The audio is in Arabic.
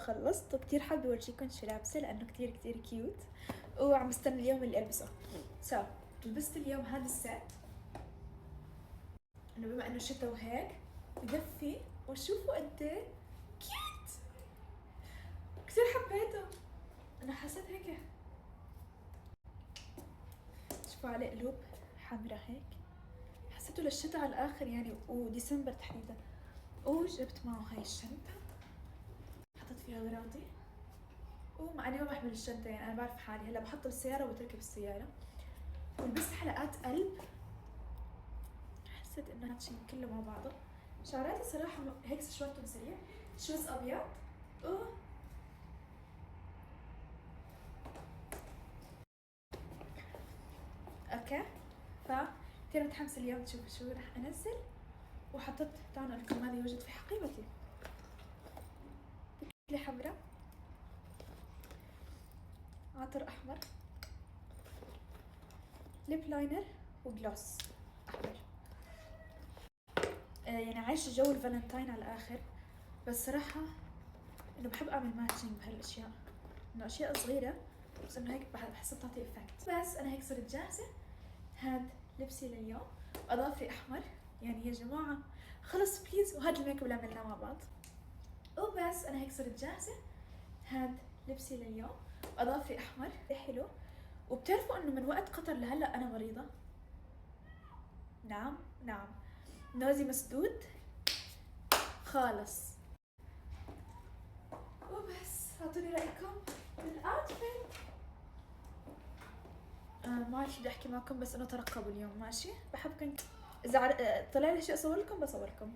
خلصت وكتير حابة اورجيكم شو لابسة لانه كتير كتير كيوت، وعم استنى اليوم اللي البسه. لبست اليوم هذا السيت انه بما انه شتا وهيك بدفي، وشوفوا قد ايه كيوت، كتير حبيته. انا حسيت هيك، شوفوا عليه قلوب حمرا هيك، حسيته للشتا على الاخر يعني، وديسمبر تحديدا. وجبت معه هاي الشنطة، حطيت فيها اغراضي، ومع اني ما بحمل الشنطة يعني انا بعرف حالي، هلا بحطها بالسيارة وبتركب بالسيارة. ولبست حلقات قلب، حسيت انه ماتشينج كله مع بعضه. شعراتي صراحة هيك شويتهم سريع، شوز ابيض. اوكي، كثير متحمسة اليوم تشوفوا شو رح انزل. وحطيت، تعالوا لكم ماذا يوجد في حقيبتي. بكلة حمراء، عطر احمر، ليب لاينر، وجلوس احمر. يعني عايشة جو الفالنتاين على الاخر، بس صراحة انه بحب اعمل ماتشنج بهالاشياء، انه اشياء صغيرة بس انه هيك بحسها بتعطي افكت. بس انا هيك صرت جاهزة، هاد لبسي لليوم، اظافري احمر يعني يا جماعة خلص بليز، وهذا الميك اب اللي عملناه مع بعض. وبس انا هيك صرت جاهزة، هاد لبسي لليوم، اظافري احمر حلو. وبتعرفوا انه من وقت قطر لهلا انا مريضة. نعم نعم، نوزي مسدود خالص. وبس اعطوني رايكم بالاوتفيت. ما عارف شو بدي احكي معكم، بس انه ترقبوا اليوم ماشي. بحبكم، اذا طلع لي شيء اصور لكم بصور لكم.